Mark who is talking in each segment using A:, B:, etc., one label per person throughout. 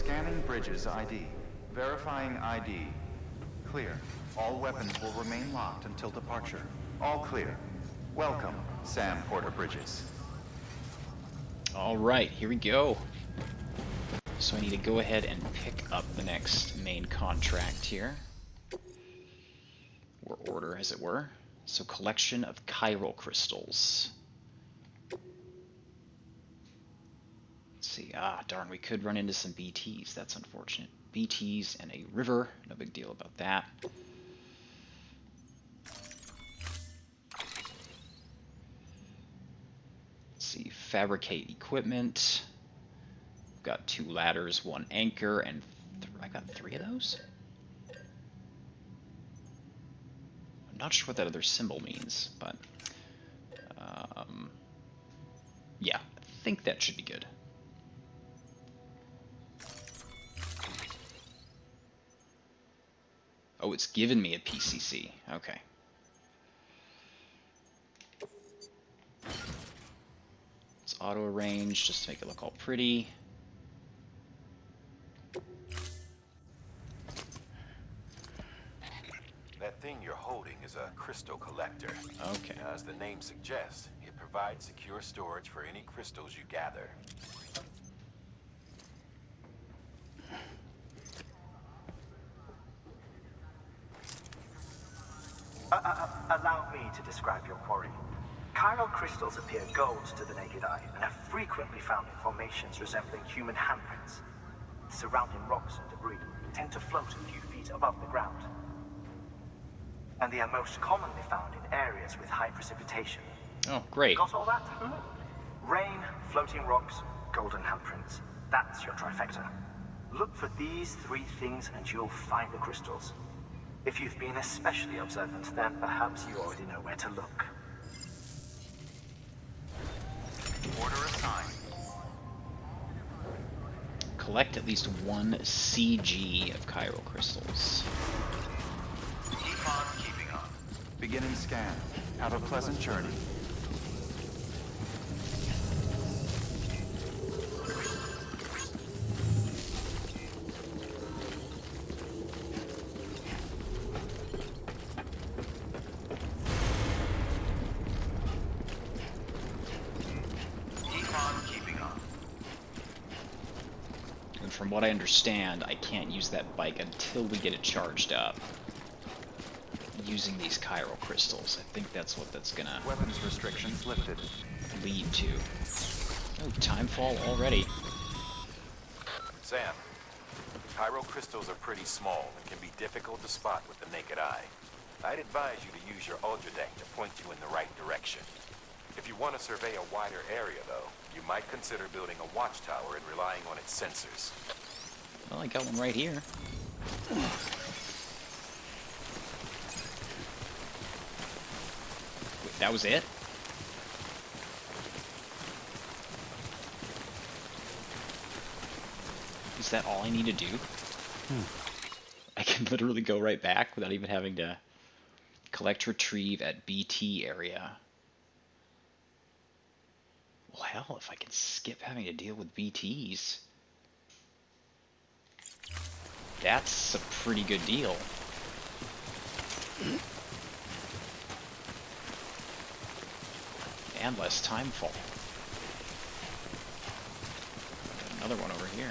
A: Scanning Bridges ID. Verifying ID. Clear. All weapons will remain locked until departure. All clear. Welcome, Sam Porter Bridges.
B: Alright, here we go. So I need to go ahead and pick up the next main contract here. Or order, as it were. So, collection of chiral crystals. Let's see. Ah, darn, we could run into some BTs. That's unfortunate. BTs and a river. No big deal about that. Let's see. Fabricate equipment. Got 2 ladders, 1 anchor, and I got 3 of those? I'm not sure what that other symbol means, but yeah, I think that should be good. Oh, it's given me a PCC. Okay. It's auto-arrange just to make it look all pretty.
C: That thing you're holding is a crystal collector.
B: Okay.
C: As the name suggests, it provides secure storage for any crystals you gather.
D: Allow me to describe your quarry. Chiral crystals appear gold to the naked eye and are frequently found in formations resembling human handprints. Surrounding rocks and debris tend to float a few feet above the ground. And they are most commonly found in areas with high precipitation.
B: Oh, great.
D: Got all that? Rain, floating rocks, golden handprints. That's your trifecta. Look for these 3 things and you'll find the crystals. If you've been especially observant, then perhaps you already know where to look.
A: Order assigned.
B: Collect at least 1 CG of chiral crystals.
A: Keep on keeping on. Beginning scan. Have a pleasant journey.
B: From what I understand, I can't use that bike until we get it charged up. Using these chiral crystals. I think that's what that's gonna
A: Weapons restrictions lifted.
B: lead to. Oh, timefall already.
C: Sam, chiral crystals are pretty small and can be difficult to spot with the naked eye. I'd advise you to use your ultra deck to point you in the right direction. If you want to survey a wider area, though, you might consider building a watchtower and relying on its sensors.
B: Well, I got one right here. Wait, that was it? Is that all I need to do? I can literally go right back without even having to collect, retrieve at BT area. Well, hell, if I can skip having to deal with BTs. That's a pretty good deal. And less time fall. Another one over here.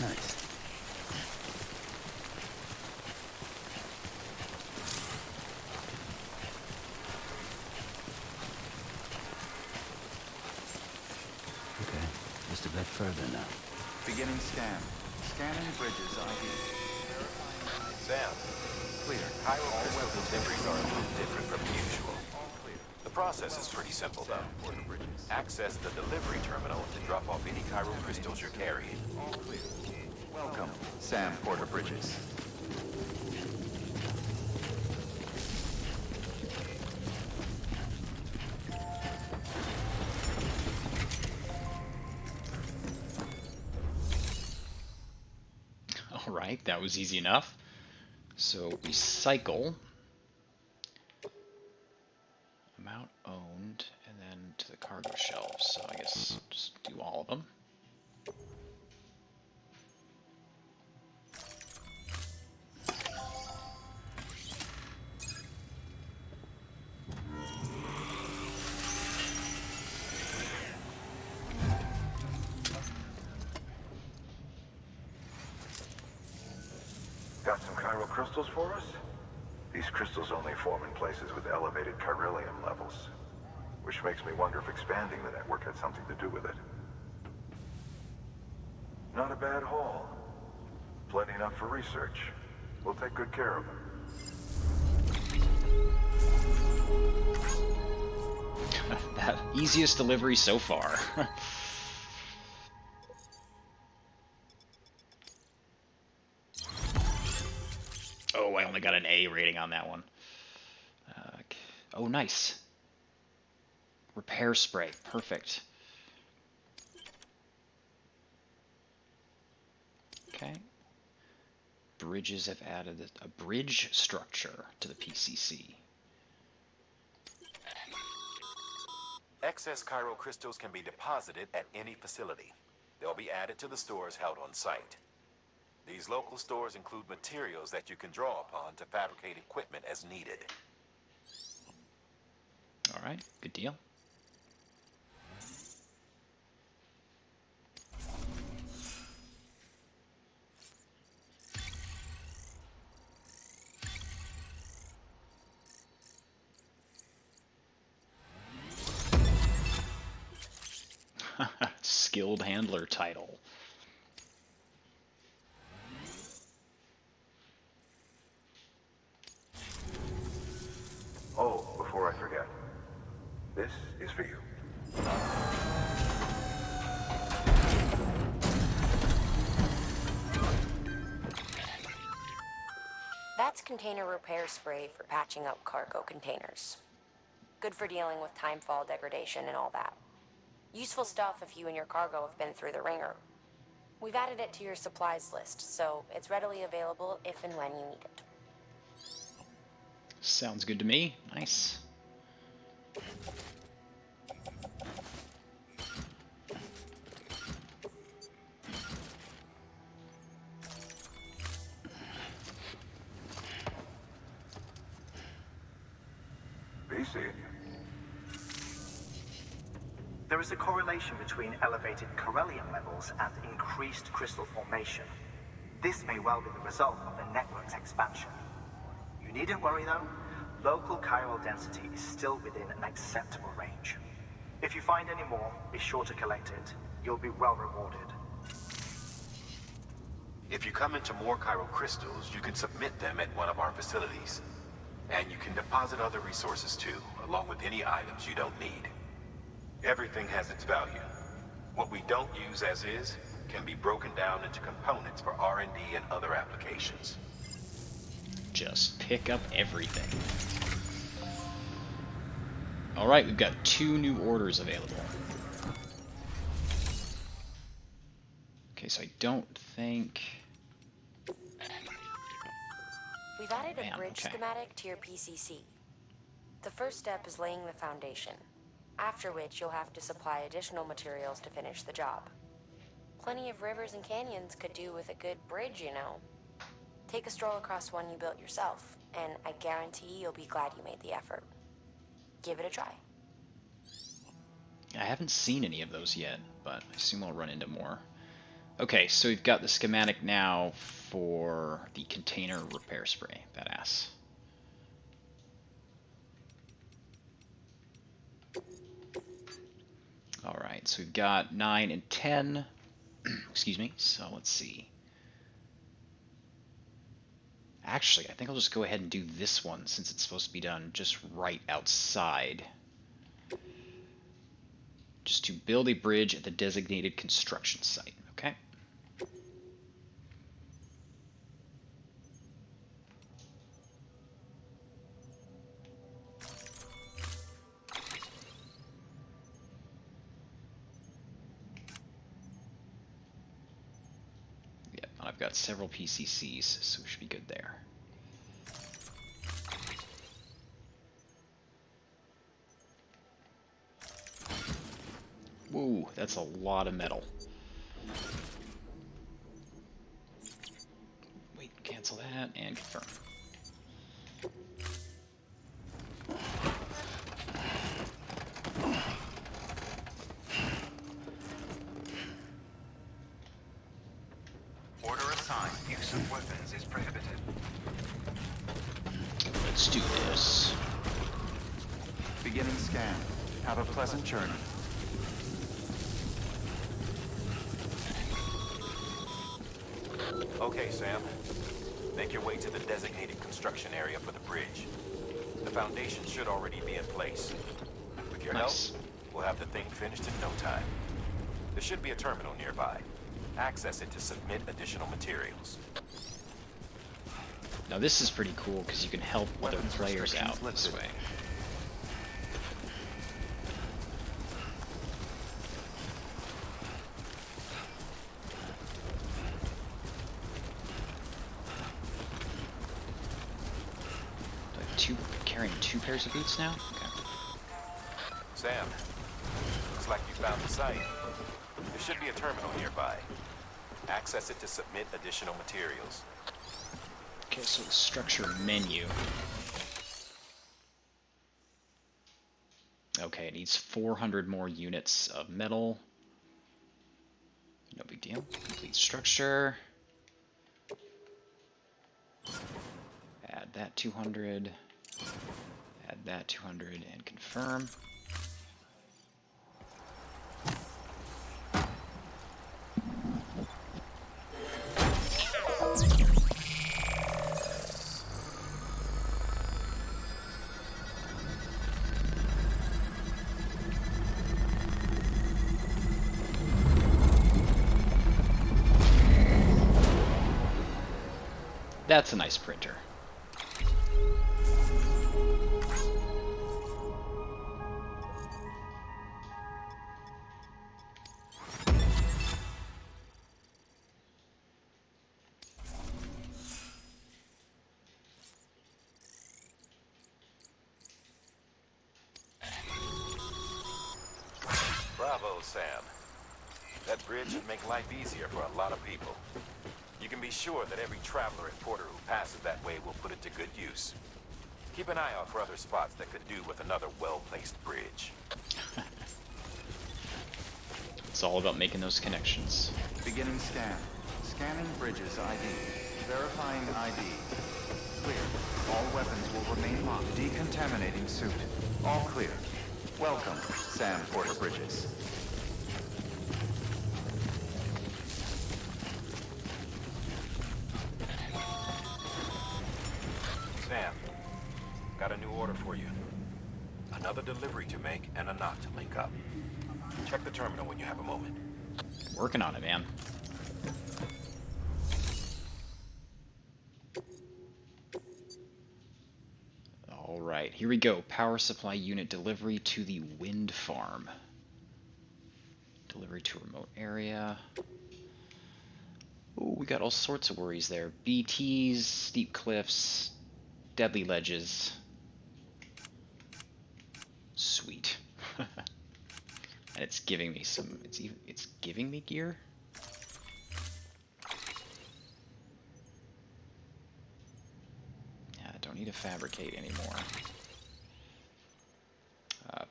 E: Nice. Okay, just a bit further now.
A: Beginning scan. Scanning Bridges ID.
C: Sam,
A: Clear.
C: chiral crystal deliveries are a little different from usual.
A: All clear.
C: The process is pretty simple, though.
A: Porter Bridges.
C: Access the delivery terminal to drop off any chiral crystals you're carrying.
A: All clear. Welcome, Sam Porter Bridges.
B: Alright, that was easy enough. So we cycle. Amount owned, and then to the cargo shelves, so I guess just do all of them.
F: Got some chiral crystals for us? These crystals only form in places with elevated chiralium levels, which makes me wonder if expanding the network had something to do with it. Not a bad haul. Plenty enough for research. We'll take good care of them.
B: That easiest delivery so far. Oh, I only got an A rating on that one. Oh, nice. Repair spray. Perfect. Okay. Bridges have added a bridge structure to the PCC.
C: Excess chiral crystals can be deposited at any facility. They'll be added to the stores held on site. These local stores include materials that you can draw upon to fabricate equipment as needed.
B: All right, good deal. Skilled handler title.
F: Oh, before I forget, this is for you.
G: That's container repair spray for patching up cargo containers. Good for dealing with timefall degradation and all that. Useful stuff if you and your cargo have been through the ringer. We've added it to your supplies list, so it's readily available if and when you need it.
B: Sounds good to me. Nice.
F: Be seeing you.
D: There is a correlation between elevated chiralium levels and increased crystal formation. This may well be the result of the network's expansion. You needn't worry though. Local chiral density is still within an acceptable range. If you find any more, be sure to collect it. You'll be well rewarded.
C: If you come into more chiral crystals, you can submit them at one of our facilities. And you can deposit other resources too, along with any items you don't need. Everything has its value. What we don't use as is can be broken down into components for R&D and other applications.
B: Just pick up everything. Alright, we've got 2 new orders available. Okay, so I don't think...
G: We've added a
B: Man,
G: bridge
B: okay.
G: schematic to your PCC. The first step is laying the foundation, after which you'll have to supply additional materials to finish the job. Plenty of rivers and canyons could do with a good bridge, you know. Take a stroll across one you built yourself, and I guarantee you'll be glad you made the effort. Give it a try.
B: I haven't seen any of those yet, but I assume I'll run into more. Okay, so we've got the schematic now for the container repair spray. Badass. Alright, so we've got 9 and 10. Excuse me, so let's see. Actually, I think I'll just go ahead and do this one since it's supposed to be done just right outside. Just to build a bridge at the designated construction site, okay? Yep, I've got several PCCs, so we should be good there. Whoa, that's a lot of metal. Wait, cancel that and confirm.
A: Order assigned. Use of weapons is prohibited.
B: Let's do this.
A: Beginning scan. Have a pleasant journey.
C: Okay, Sam. Make your way to the designated construction area for the bridge. The foundation should already be in place. With your
B: Nice.
C: help, we'll have the thing finished in no time. There should be a terminal nearby. Access it to submit additional materials.
B: Now this is pretty cool because you can help other
A: Weapons
B: players out
A: restrictions
B: this
A: lifted.
B: way. Do I have carrying two pairs of boots now? Okay.
C: Sam, looks like you found the site. There should be a terminal nearby. Access it to submit additional materials.
B: Okay, so the structure menu. Okay, it needs 400 more units of metal. No big deal. Complete structure. Add that 200. Add that 200 and confirm. That's a nice printer.
C: Bravo, Sam. That bridge should make life easier for a lot of people. You can be sure that every traveler and porter who passes that way will put it to good use. Keep an eye out for other spots that could do with another well-placed bridge.
B: It's all about making those connections.
A: Beginning scan. Scanning bridges ID. Verifying ID. Clear. All weapons will remain locked. Decontaminating suit. All clear. Welcome, Sam Porter Bridges.
C: Sam, got a new order for you. Another delivery to make and a knot to link up. Check the terminal when you have a moment.
B: Working on it, man. Alright, here we go. Power supply unit delivery to the wind farm. Delivery to remote area. Ooh, we got all sorts of worries there. BTs, steep cliffs, deadly ledges. Sweet. And it's giving me some, it's giving me gear? Yeah, I don't need to fabricate anymore.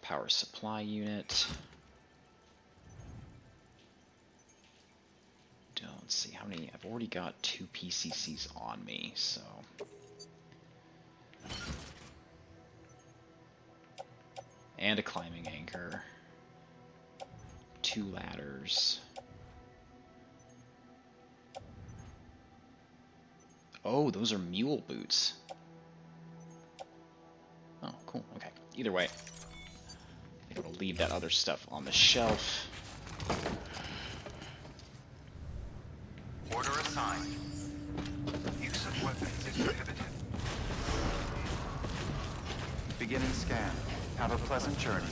B: Power supply unit. Don't see how many, I've already got 2 PCCs on me, so. And a climbing anchor. 2 ladders. Oh, those are mule boots. Oh, cool. Okay. Either way, I think I'll leave that other stuff on the shelf.
A: Order assigned. Use of weapons is prohibited. Beginning scan. Have a pleasant journey.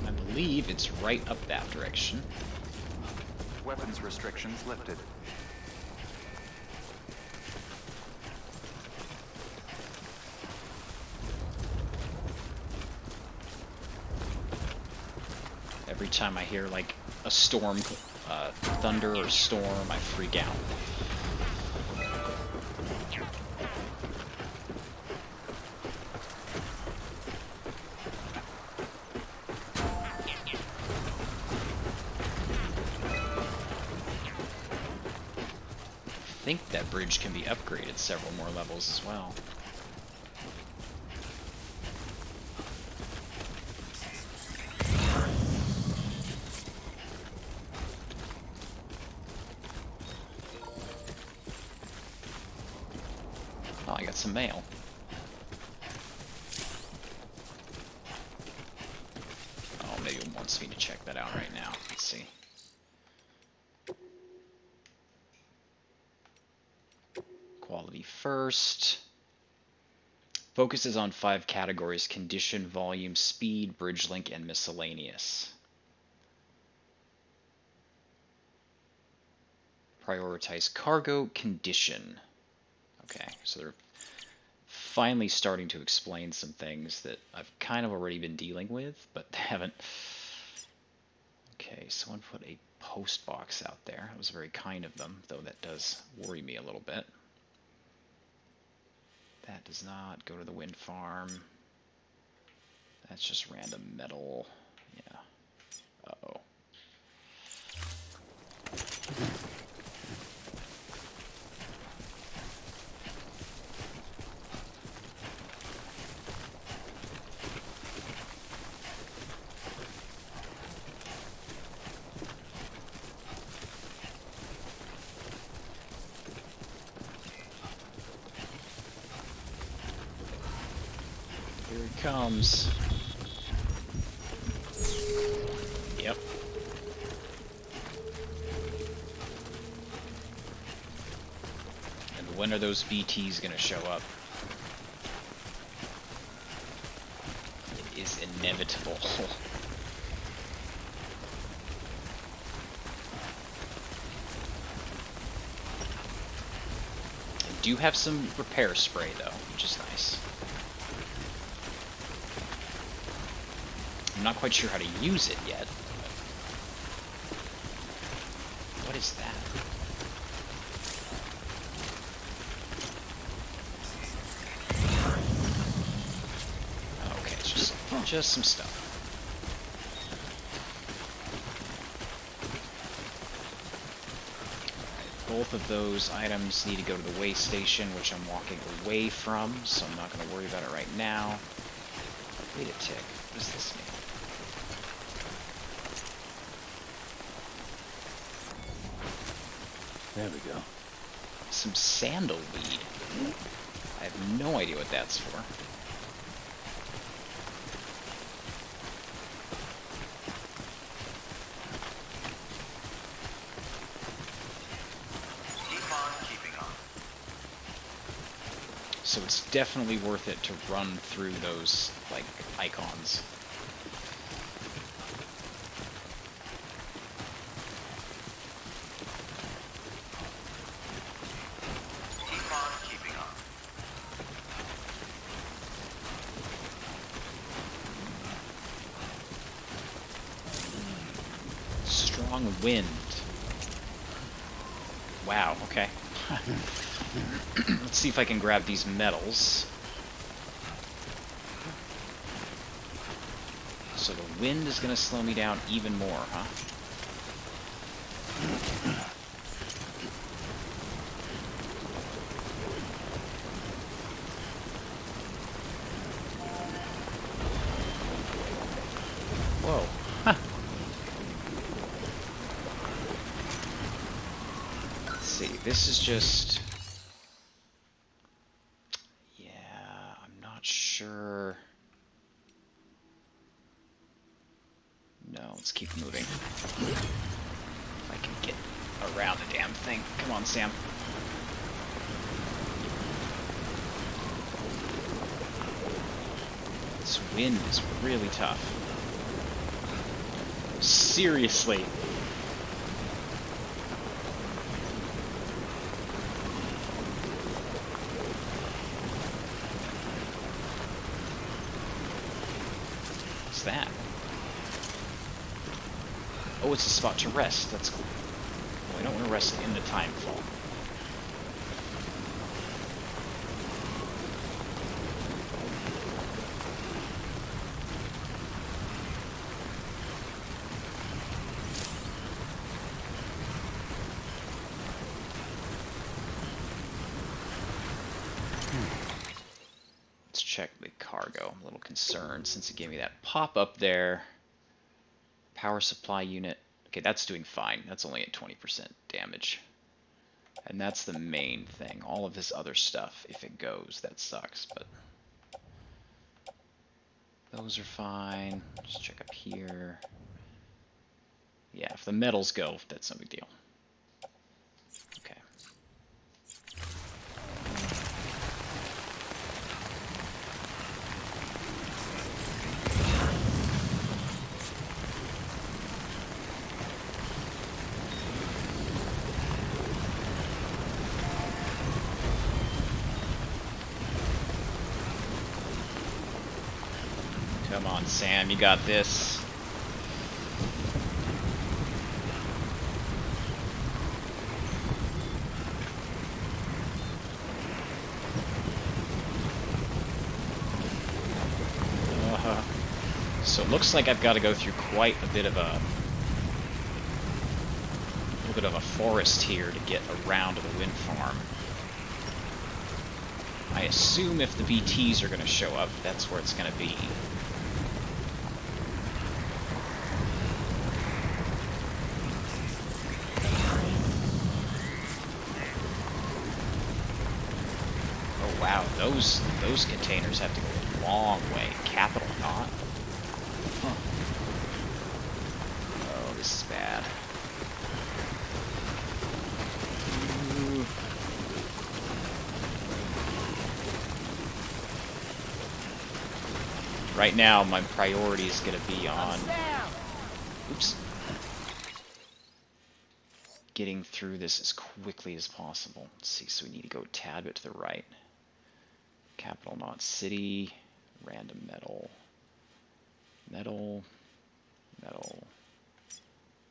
B: I believe it's right up that direction.
A: weapons restrictions lifted.
B: Every time I hear, like, a storm, thunder or storm, I freak out. I think that bridge can be upgraded several more levels as well. Oh, I got some mail. Oh, maybe it wants me to check that out right now. Let's see. Quality first. Focuses on 5 categories: condition, volume, speed, bridge link, and miscellaneous. Prioritize cargo condition. Okay, so they're finally starting to explain some things that I've kind of already been dealing with, but they haven't. Okay, someone put a post box out there. That was very kind of them, though that does worry me a little bit. That does not go to the wind farm. That's just random metal. Yeah. Uh-oh. Here it comes. Yep. And when are those BTs gonna show up? It is inevitable. I do have some repair spray though, which is nice. I'm not quite sure how to use it yet. What is that? Okay, it's just some stuff. Alright, both of those items need to go to the way station, which I'm walking away from, so I'm not going to worry about it right now. Wait a tick. What does this mean?
E: There we go.
B: Some sandalweed. I have no idea what that's for.
A: Keep on keeping on.
B: So it's definitely worth it to run through those, like, icons. Strong wind. Wow, okay. Let's see if I can grab these metals. So the wind is going to slow me down even more, huh? Whoa. Let's see, this is just... Yeah, I'm not sure... No, let's keep moving. If I can get around the damn thing. Come on, Sam. This wind is really tough. Seriously. Oh, it's a spot to rest. That's cool. Well, I don't want to rest in the timefall. Let's check the cargo. I'm a little concerned since it gave me that pop-up there. Power supply unit. Okay, that's doing fine. That's only at 20% damage. And that's the main thing. All of this other stuff, if it goes, that sucks, but those are fine. Just check up here. Yeah, if the metals go, that's no big deal. Okay. Come on, Sam, you got this. So it looks like I've got to go through quite a bit of a little bit of a forest here to get around to the wind farm. I assume if the BTs are going to show up, that's where it's going to be. Oh wow, those containers have to go a long way. Capital not. Huh. Oh, this is bad. Ooh. Right now, my priority is going to be on... Oops. Getting through this as quickly as possible. Let's see, so we need to go a tad bit to the right. Capital not city. Random metal. Metal. Metal.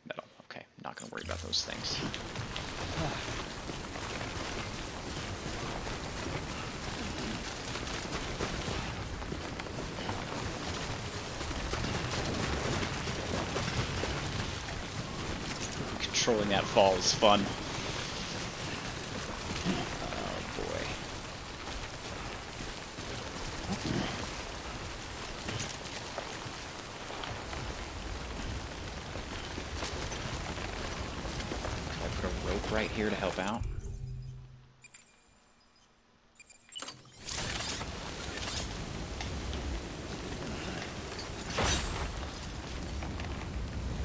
B: Metal. Okay, not going to worry about those things. Controlling that fall is fun. Oh boy. Can I put a rope right here to help out?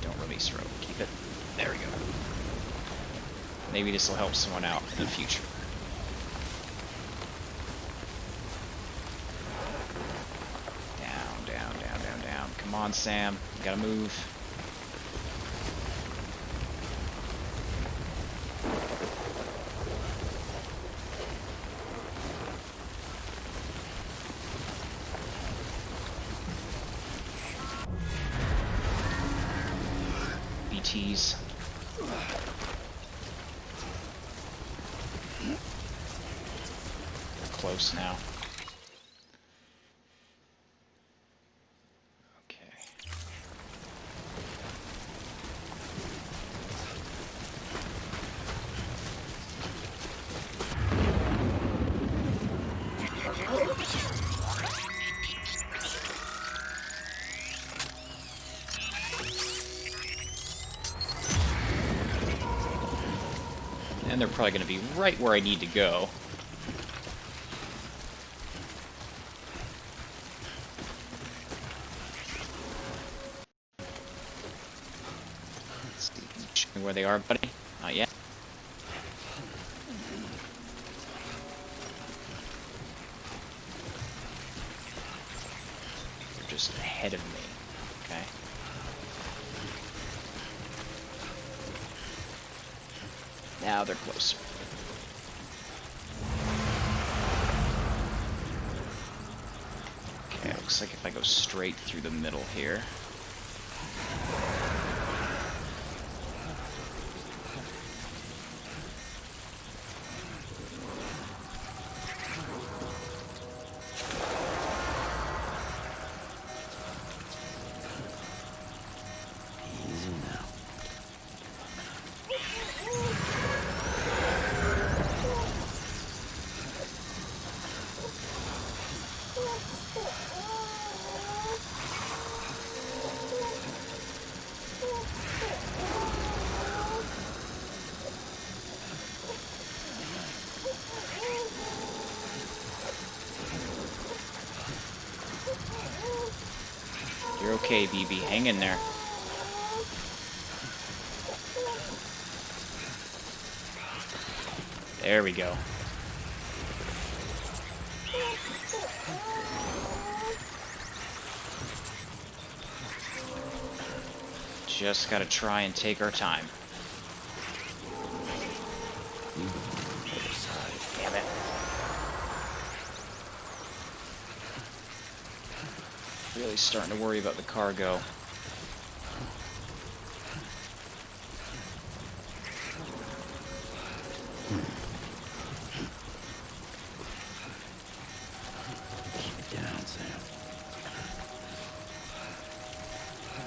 B: Don't release rope. Keep it. There we go. Maybe this will help someone out in the future. Down, down, down, down, down. Come on, Sam. You gotta move. BTs. Close now. Okay. And they're probably going to be right where I need to go. Where they are, buddy? Not yet. They're just ahead of me. Okay. Now they're closer. Okay, looks like if I go straight through the middle here. okay, BB. Hang in there. There we go. Just gotta try and take our time. Damn it. Really starting to worry about the cargo.
E: Down, Sam.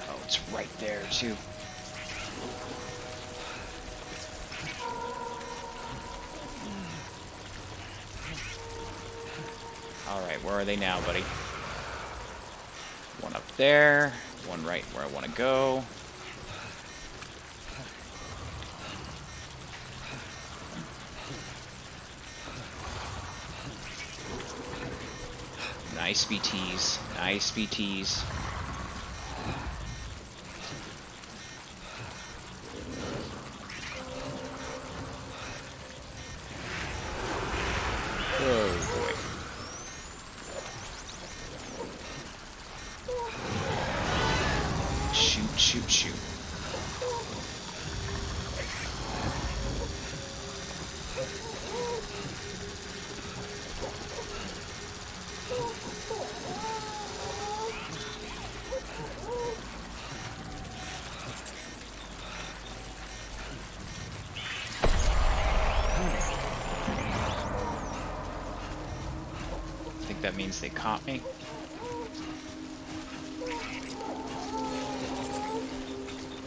B: Oh, it's right there, too. Alright, where are they now, buddy? One up there, one right where I want to go. Nice BTs, nice BTs. Oh boy. Shoot, shoot, shoot. I think that means they caught me.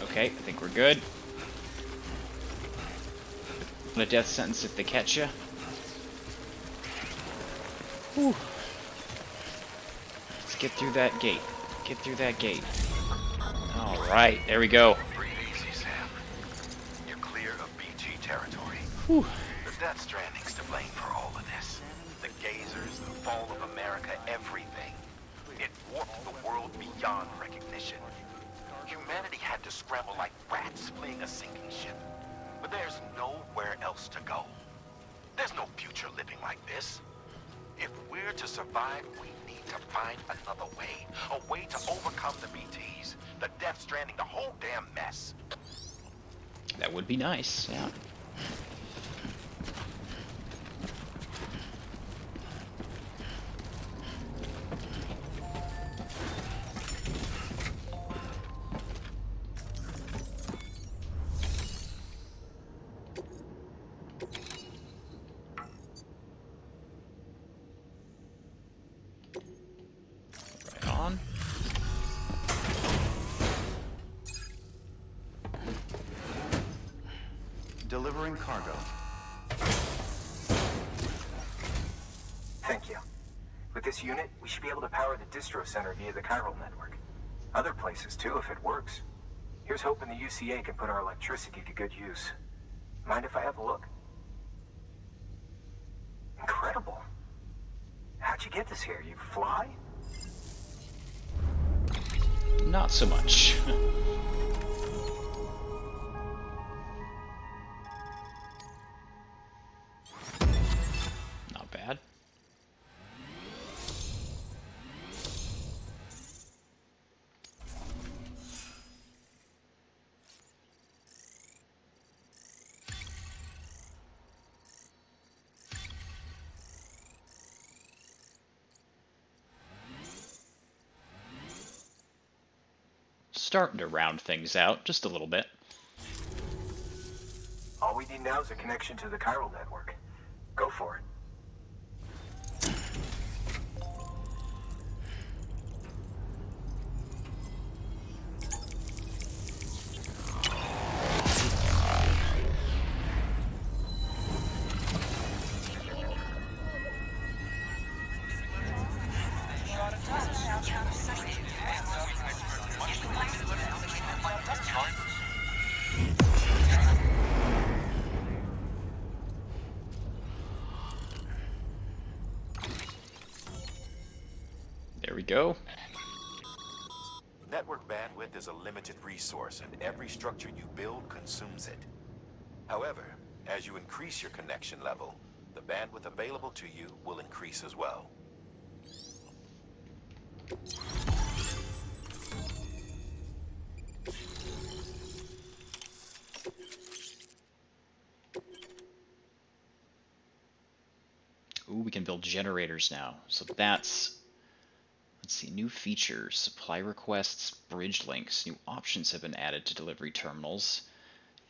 B: Okay, I think we're good. A death sentence if they catch you. Whew. Let's get through that gate. Get through that gate. Alright, there we go.
C: Breathe easy, Sam. You're clear of BT territory.
B: Whew.
C: The Death Stranding's to blame for all of this. The gazers, the fall of America, everything. It warped the world beyond recognition. Humanity had to scramble like rats fleeing a sinking ship. But there's nowhere else to go. There's no future living like this. If we're to survive, we need to find another way. A way to overcome the BTs, the Death Stranding, the whole damn mess.
B: That would be nice, yeah. Right on.
A: Delivering cargo.
D: Thank you. With this unit, we should be able to power the distro center via the chiral network. Other places too, if it works. Here's hoping the UCA can put our electricity to good use. Mind if I have a look? Incredible. How'd you get this here? You fly?
B: Not so much. Not bad. Starting to round things out just a little bit.
D: All we need now is a connection to the chiral network. Go for it.
B: There we go.
C: Network bandwidth is a limited resource, and every structure you build consumes it. However, as you increase your connection level, the bandwidth available to you will increase as well.
B: Ooh, we can build generators now. So that's, let's see, new features, supply requests, bridge links. New options have been added to delivery terminals.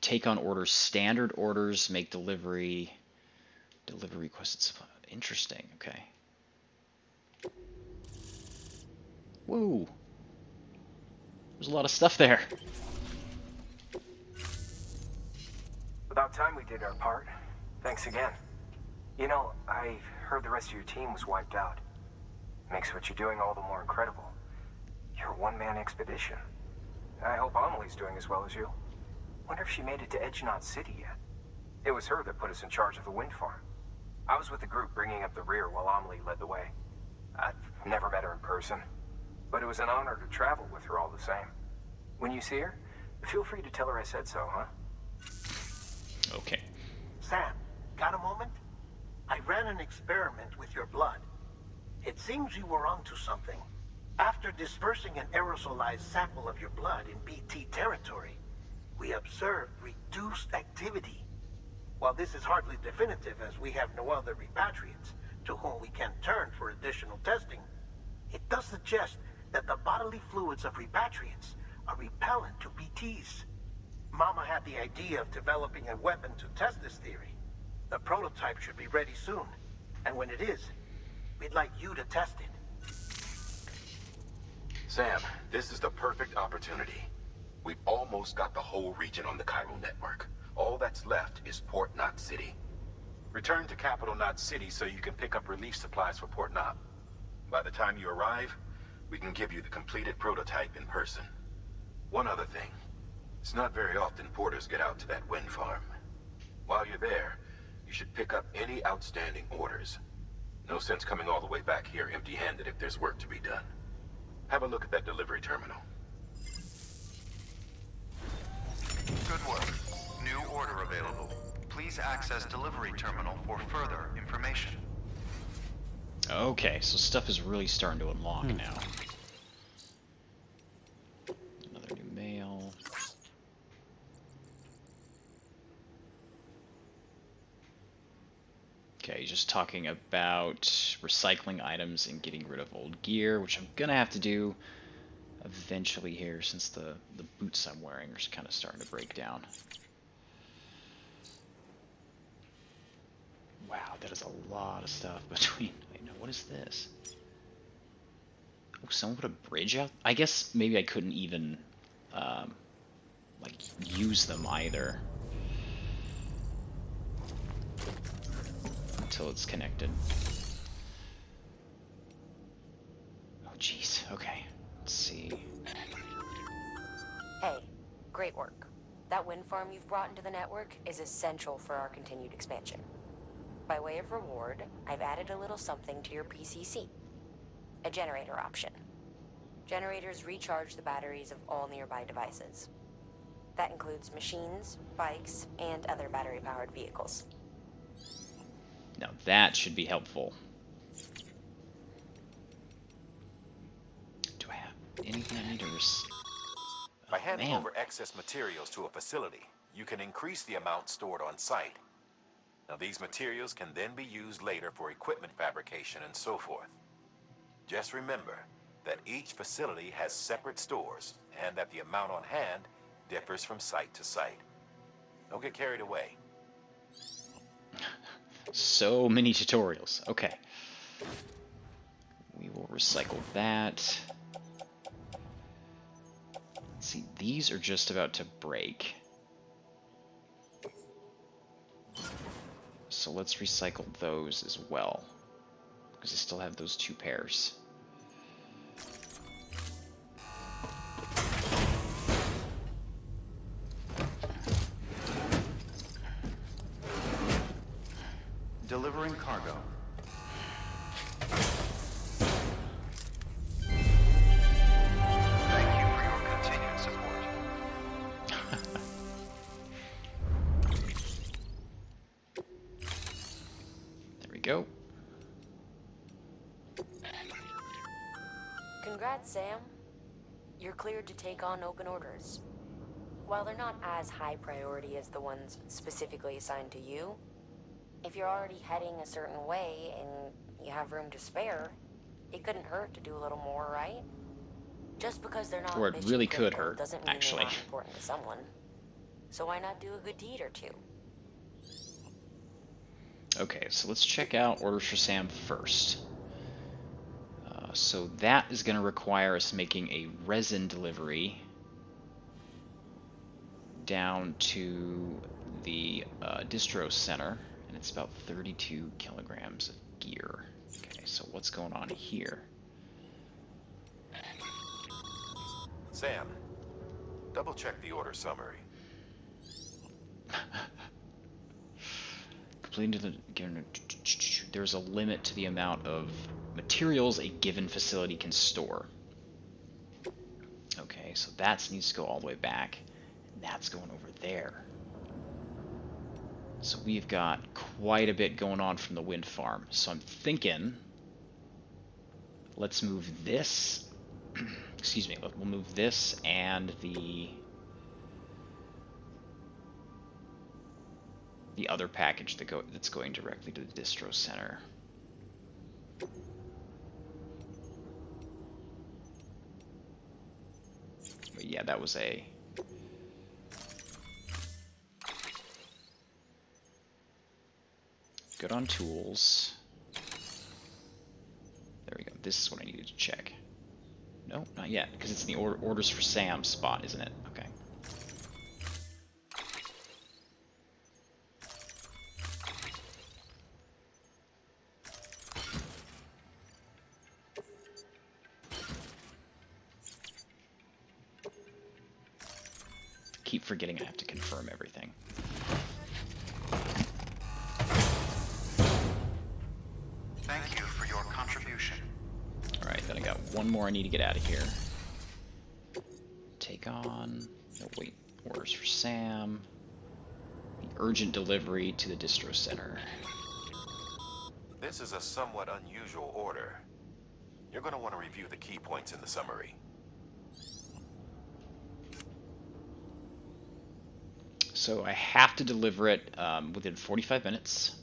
B: Take on orders, standard orders, make delivery requested supply. Interesting, okay. Whoa. There's a lot of stuff there.
D: About time we did our part. Thanks again. You know, I heard the rest of your team was wiped out. Makes what you're doing all the more incredible. You're a one-man expedition. I hope Amelie's doing as well as you. Wonder if she made it to Edgenot City yet. It was her that put us in charge of the wind farm. I was with the group bringing up the rear while Amelie led the way. I've never met her in person, but it was an honor to travel with her all the same. When you see her, feel free to tell her I said so, huh?
B: Okay.
H: Sam, got a moment? I ran an experiment with your blood. It seems you were onto something. After dispersing an aerosolized sample of your blood in BT territory, we observed reduced activity. While this is hardly definitive, as we have no other repatriates to whom we can turn for additional testing, it does suggest that the bodily fluids of repatriates are repellent to BTs. Mama had the idea of developing a weapon to test this theory. The prototype should be ready soon, and when it is, we'd like you to test it.
C: Sam, this is the perfect opportunity. We've almost got the whole region on the chiral network. All that's left is Port Knot City. Return to Capital Knot City so you can pick up relief supplies for Port Knot. By the time you arrive, we can give you the completed prototype in person. One other thing. It's not very often porters get out to that wind farm. While you're there, you should pick up any outstanding orders. No sense coming all the way back here empty-handed if there's work to be done. Have a look at that delivery terminal.
A: Good work. New order available. Please access delivery terminal for further information.
B: Okay, so stuff is really starting to unlock now. Another new mail. Okay, just talking about recycling items and getting rid of old gear, which I'm gonna have to do eventually here, since the boots I'm wearing are kind of starting to break down. Wow, that is a lot of stuff between. Wait, no, what is this? Oh, someone put a bridge out? I guess maybe I couldn't even like use them either until it's connected. Oh jeez, okay. Let's see.
G: Hey, great work. That wind farm you've brought into the network is essential for our continued expansion. By way of reward, I've added a little something to your PCC. A generator option. Generators recharge the batteries of all nearby devices. That includes machines, bikes, and other battery-powered vehicles.
B: Now that should be helpful. Do I have anything I need to
C: By handing
B: man.
C: over excess materials to a facility, you can increase the amount stored on site. Now these materials can then be used later for equipment fabrication and so forth. Just remember that each facility has separate stores and that the amount on hand differs from site to site. Don't get carried away.
B: So many tutorials. Okay. We will recycle that. Let's see, these are just about to break. So let's recycle those as well, because I still have those two pairs.
A: Delivering cargo. Thank you for your continued
G: Congrats, Sam. You're cleared to take on open orders. While they're not as high priority as the ones specifically assigned to you, if you're already heading a certain way and you have room to spare, it couldn't hurt to do a little more, right? Just because they're not
B: Or it
G: mission
B: really could
G: critical
B: hurt,
G: doesn't mean
B: actually.
G: they're not important to someone. So why not do a good deed or two?
B: Okay, so let's check out orders for Sam first. So that is going to require us making a resin delivery down to the distro center, and it's about 32 kilograms of gear. Okay, so what's going on here?
C: Sam, double check the order summary.
B: There's a limit to the amount of materials a given facility can store. Okay, so that needs to go all the way back, and that's going over there. So we've got quite a bit going on from the wind farm. So I'm thinking, let's move this. Excuse me. We'll move this and the other package that's going directly to the distro center. But yeah, that was a good on tools. There we go. This is what I needed to check. No, not yet, because it's in the orders for Sam spot, isn't it? Okay. Keep forgetting I have to confirm everything.
A: Thank you for your contribution.
B: Alright, then I got one more I need to get out of here. Take on... No, wait. Orders for Sam. The urgent delivery to the distro center.
C: This is a somewhat unusual order. You're going to want to review the key points in the summary.
B: So I have to deliver it within 45 minutes.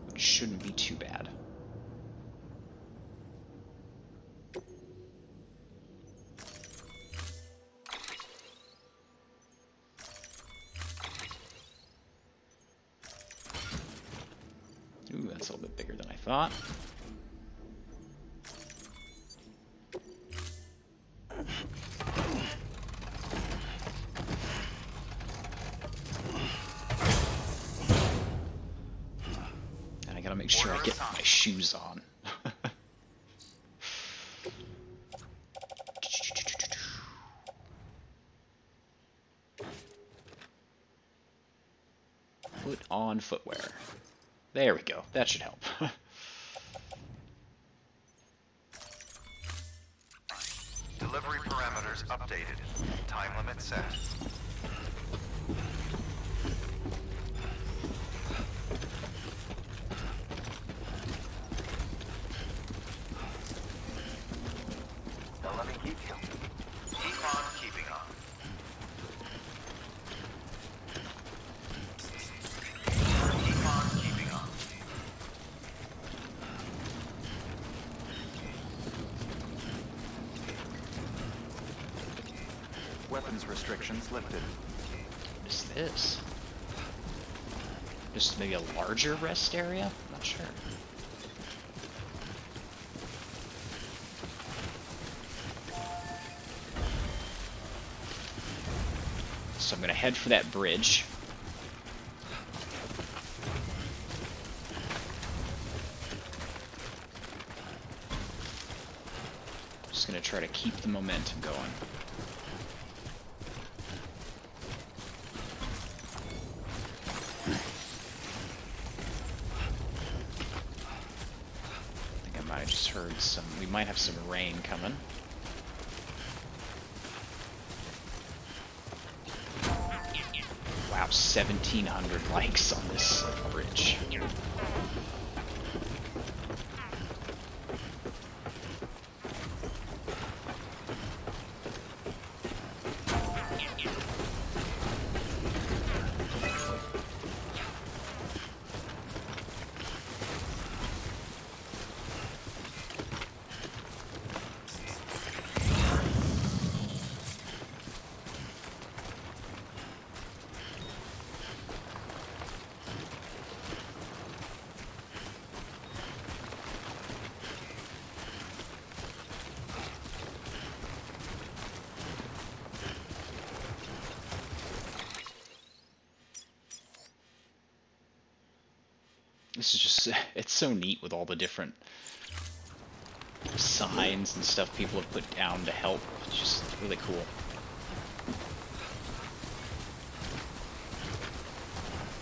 B: Which shouldn't be too bad. Ooh, that's a little bit bigger than I thought. And I gotta make sure I get my shoes on. Put on footwear. There we go. That should help.
A: Delivery parameters updated. Time limit set.
D: Don't let me keep you.
A: Keep on keeping on. Keep on keeping on. Weapons restrictions lifted.
B: What is this? Just maybe a larger rest area? I'm not sure. So I'm gonna head for that bridge. Just gonna try to keep the momentum going. I think I might have just heard some, we might have some rain coming. Wow, 1,700 likes on this bridge. This is just, it's so neat with all the different signs and stuff people have put down to help. It's just really cool.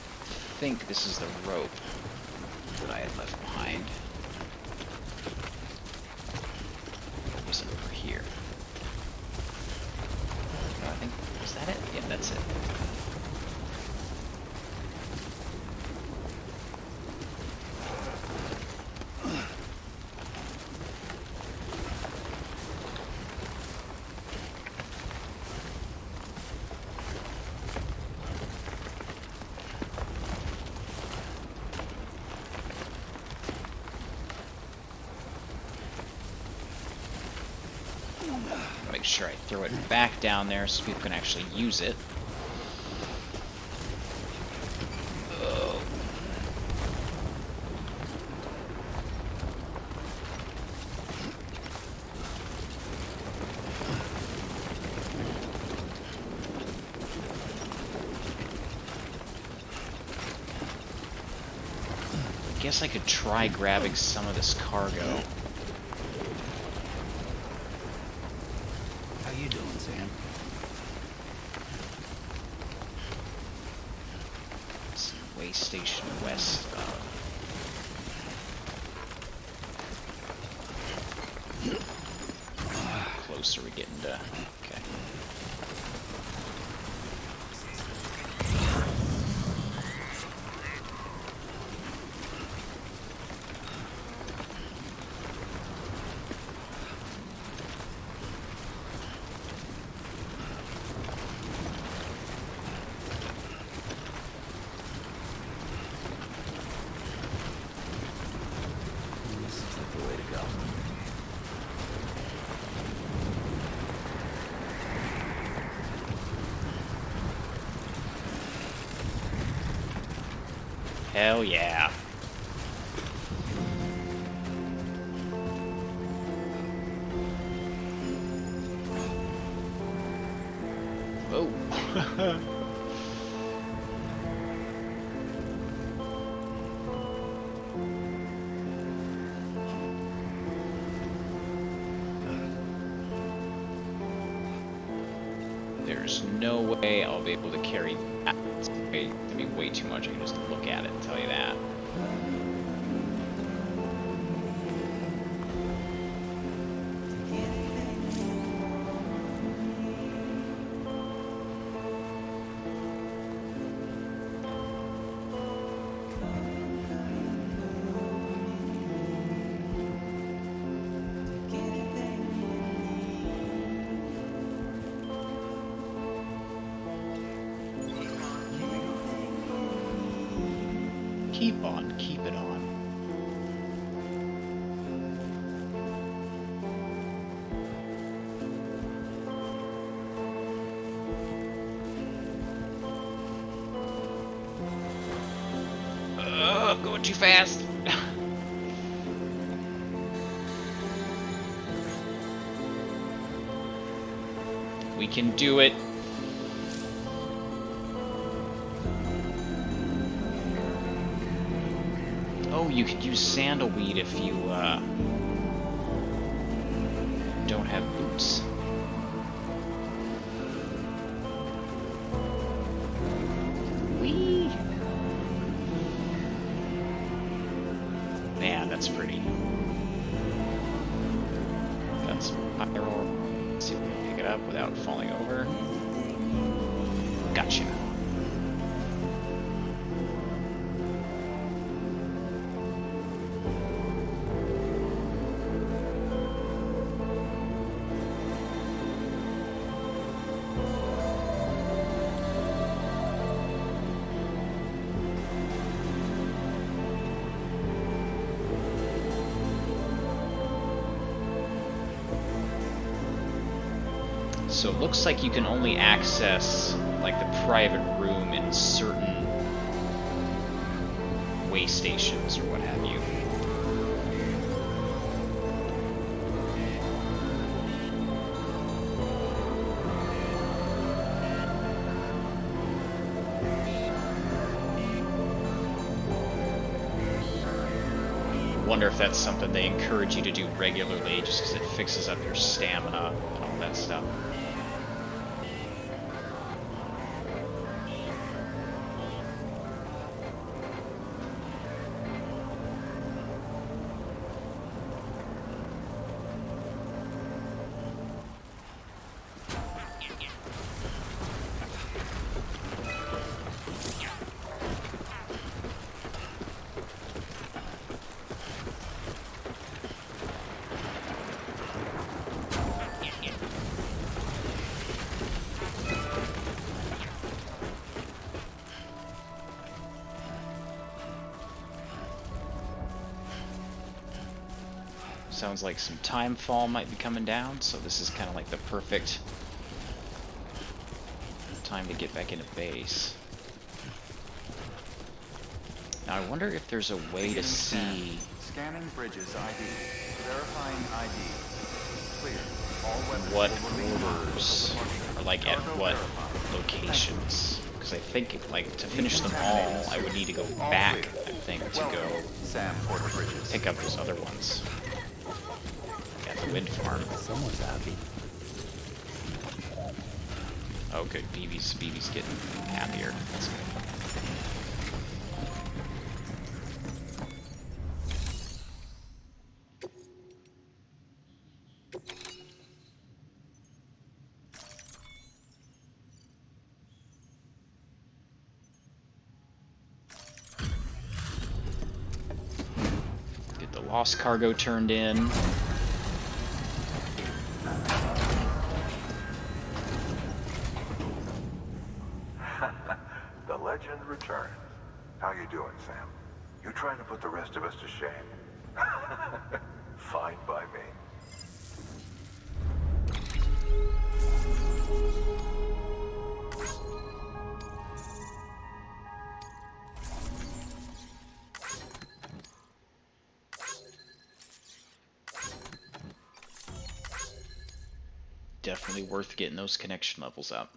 B: I think this is the rope that I had left behind. Or was it over here? No, I think, is that it? Yeah, that's it. Make sure I throw it back down there so people can actually use it. Oh. I guess I could try grabbing some of this cargo.
E: How you doing, Sam?
B: It's way station west of. How close are we getting to? Okay.
E: This looks like the way to go.
B: Hell yeah. Whoa. There's no way I'll be able to carry that. It's gonna be way too much. I can just look at it and tell you that. Keep on, keep it on. I'm going too fast. We can do it. Oh, you could use sandalweed if you don't have boots. Whee! Man, that's pretty. Got some pyro. Let's see if we can pick it up without falling over. Gotcha. So it looks like you can only access like the private room in certain way stations or what have you. wonder if that's something they encourage you to do regularly just because it fixes up your stamina and all that stuff. Sounds like some time fall might be coming down, so this is kind of like the perfect time to get back into base. Now I wonder if there's a way to see
A: Scanning bridges ID. Verifying ID. Clear. All weapons
B: what
A: will remain locked
B: orders,
A: until departure.
B: or like at
A: Cargo
B: what
A: verified.
B: locations. Because I think, like, to finish them all, I would need to go back, I think, to go
A: Sam Porter Bridges.
B: pick up those other ones at the wind farm.
E: Someone's happy.
B: Oh, good. BB's getting happier. That's good. Get the lost cargo turned in.
F: The legend returns. How you doing, Sam? You trying to put the rest of us to shame? Fine by me.
B: Definitely worth getting those connection levels up.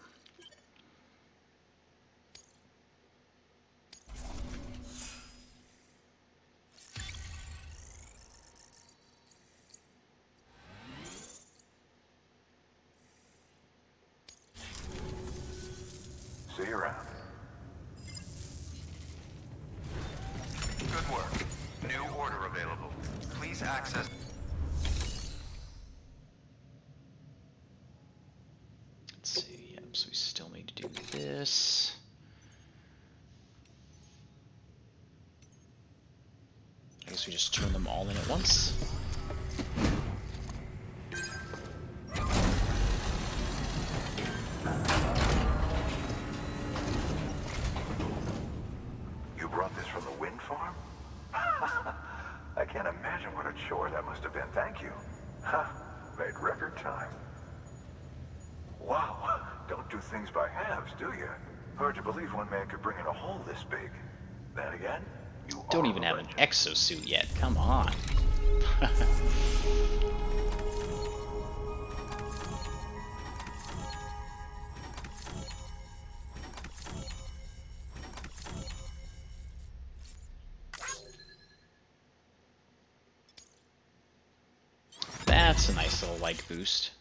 F: See you around.
A: Good work. New order available. Please access.
B: Let's see. Yep, so we still need to do this. I guess we just turn them all in at once.
F: You brought this from the wind farm? I can't imagine what a chore that must have been. Thank you. Huh. Made record time. Wow. Don't do things by halves, do you? Hard to believe one man could bring in a hole this big. Then again, you
B: Don't
F: are
B: even
F: a
B: have an
F: legend.
B: exosuit yet. Come on. That's a nice little like boost.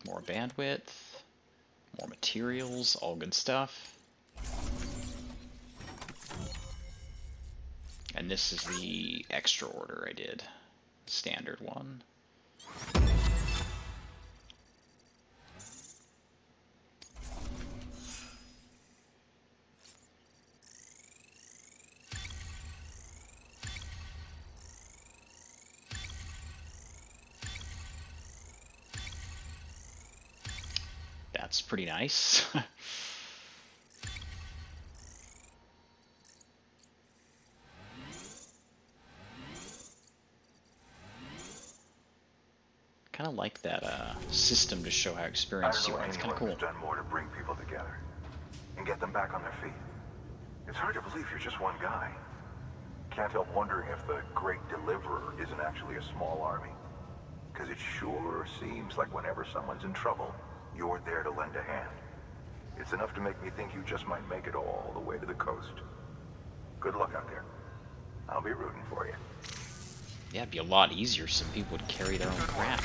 B: More bandwidth, more materials, all good stuff. And this is the extra order I did. Standard one. That's pretty nice. Kind of like that system to show how
F: I
B: experienced
F: don't
B: you
F: know
B: are. It's kind
F: anyone
B: of
F: who's
B: cool.
F: done more to bring people together and get them back on their feet. It's hard to believe you're just one guy. Can't help wondering if the Great Deliverer isn't actually a small army. Because it sure seems like whenever someone's in trouble, you're there to lend a hand. It's enough to make me think you just might make it all the way to the coast. Good luck out there. I'll be rooting for you.
B: Yeah, it'd be a lot easier. Some people would carry their own crap.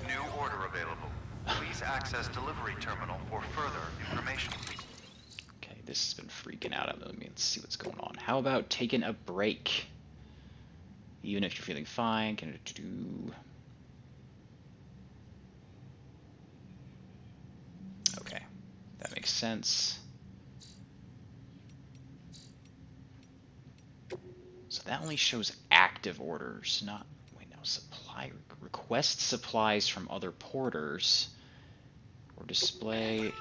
A: New order available. Please access delivery terminal for further information.
B: Okay, this has been freaking out. Let me see what's going on. How about taking a break? Even if you're feeling fine, can it do... Okay, that makes sense. So that only shows active orders, not... Wait, no, supply... Request supplies from other porters. Or display...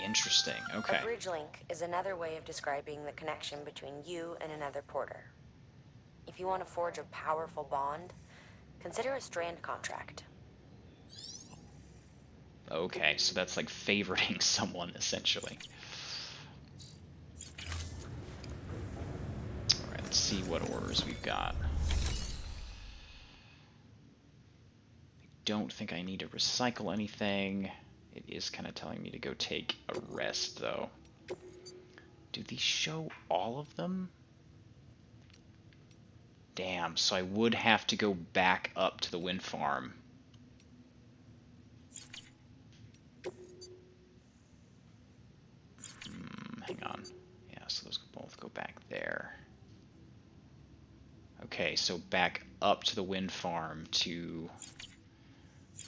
B: Interesting, okay.
G: A bridge link is another way of describing the connection between you and another porter. If you want to forge a powerful bond, consider a strand contract.
B: Okay, so that's like favoriting someone, essentially. Alright, let's see what orders we've got. I don't think I need to recycle anything. It is kind of telling me to go take a rest, though. Do these show all of them? Damn, so I would have to go back up to the wind farm. Hang on. Yeah, so those both go back there. Okay, so back up to the wind farm to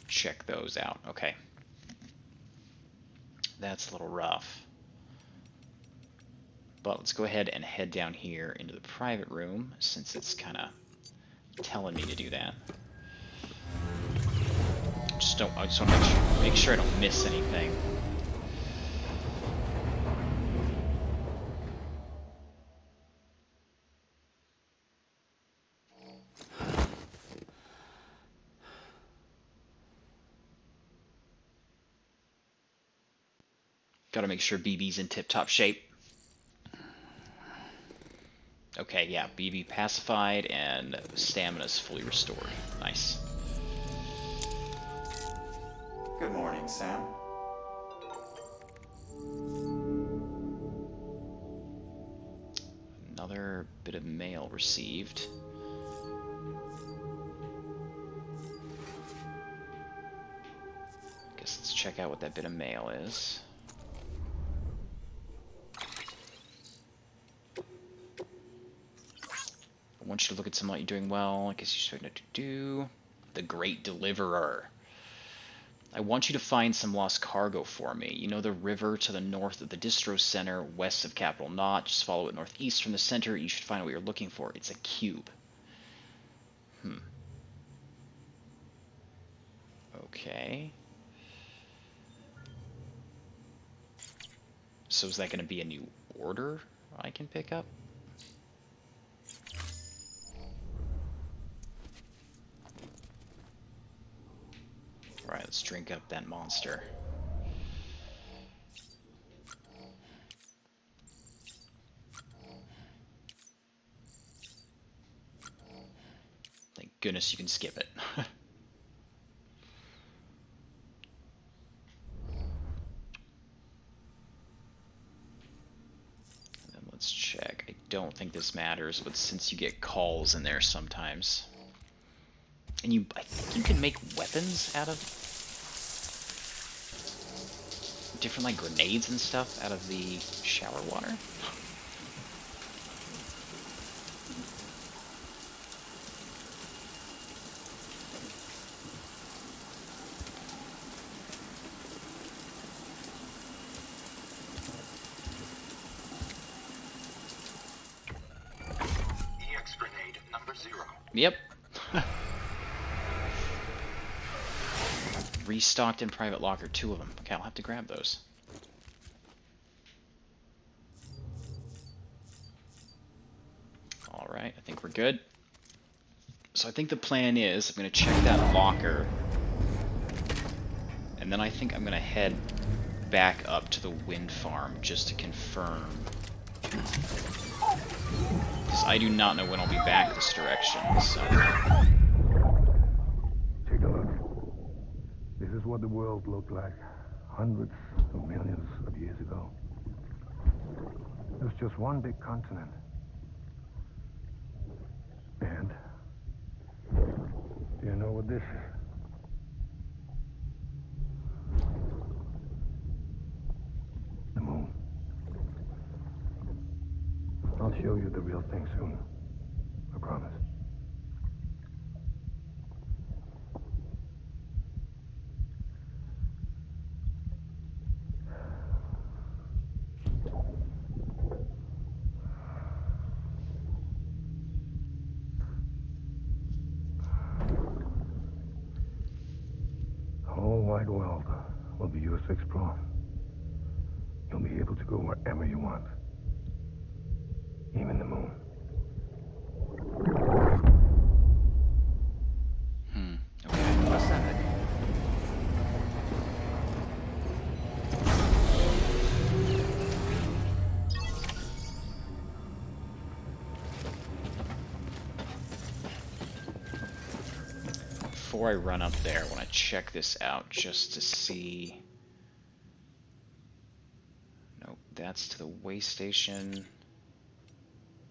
B: check those out. Okay. That's a little rough. But let's go ahead and head down here into the private room, since it's kind of telling me to do that. I just want to make sure I don't miss anything. Gotta make sure BB's in tip-top shape. Okay, yeah, BB pacified and stamina's fully restored. Nice.
A: Good morning, Sam.
B: Another bit of mail received. Guess let's check out what that bit of mail is. I want you to look at something you're doing well. I guess you're starting to do. The Great Deliverer. I want you to find some lost cargo for me. You know the river to the north of the distro center, west of Capital Knot. Just follow it northeast from the center. You should find what you're looking for. It's a cube. Okay. So is that going to be a new order I can pick up? Alright, let's drink up that monster. Thank goodness you can skip it. And then let's check. I don't think this matters, but since you get calls in there sometimes. And I think you can make weapons out of different, like, grenades and stuff out of the shower water.
H: EX grenade number 0.
B: Yep. Restocked in private locker, 2 of them. Okay, I'll have to grab those. Alright, I think we're good. So I think the plan is, I'm going to check that locker. And then I think I'm going to head back up to the wind farm just to confirm. Because I do not know when I'll be back this direction, so...
F: Take a look. what the world looked like hundreds of millions of years ago. It was just one big continent. And do you know what this is? The moon. I'll show you the real thing soon. I promise. The whole wide world will be yours to explore. You'll be able to go wherever you want. Even the moon.
B: Okay.
A: Ascending.
B: Before I run up there, I want to check this out just to see. Nope, that's to the way station.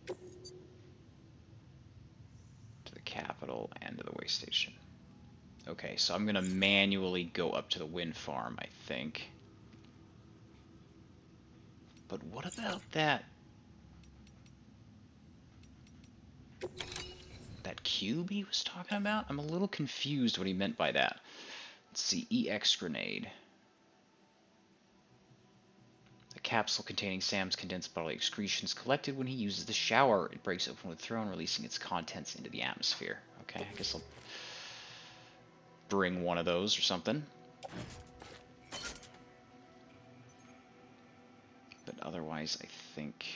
B: To the capital and to the way station. Okay, so I'm going to manually go up to the wind farm, I think. But what about that cube he was talking about? I'm a little confused what he meant by that. Let's see, EX grenade. A capsule containing Sam's condensed bodily excretions collected when he uses the shower. It breaks open with a throw, releasing its contents into the atmosphere. Okay, I guess I'll bring one of those or something. But otherwise, I think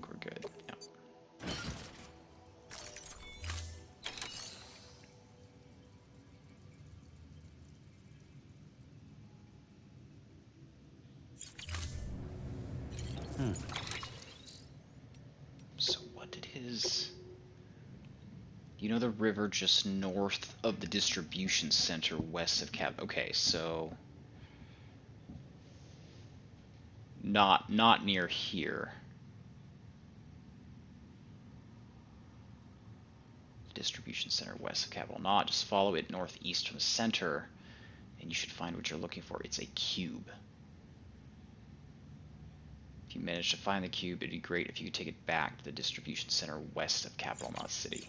B: we're good. Yeah. So what did his... You know the river just north of the distribution center west of Cap... Okay, so... Not near here. Distribution center west of Capital Knot. Just follow it northeast from the center, and you should find what you're looking for. It's a cube. If you manage to find the cube, it'd be great if you could take it back to the distribution center west of Capital Knot City.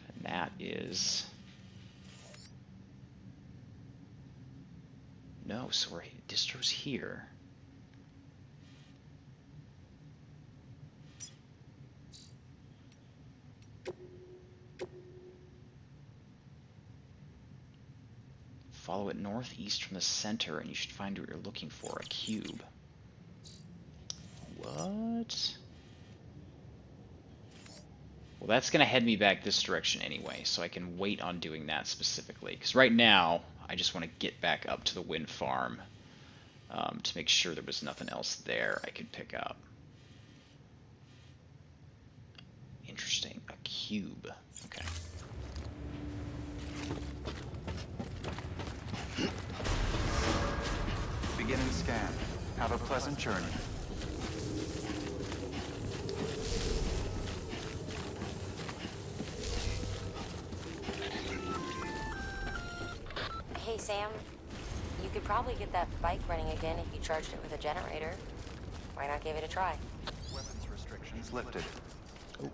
B: And that is... No, so we're... Distro's here. Follow it northeast from the center, and you should find what you're looking for, a cube. What? Well, that's going to head me back this direction anyway, so I can wait on doing that specifically. Because right now, I just want to get back up to the wind farm to make sure there was nothing else there I could pick up. Interesting. A cube. Okay.
A: Beginning scan. Have a pleasant journey.
G: Hey, Sam. You could probably get that bike running again if you charged it with a generator. Why not give it a try?
A: Weapons restrictions lifted.
B: Oh,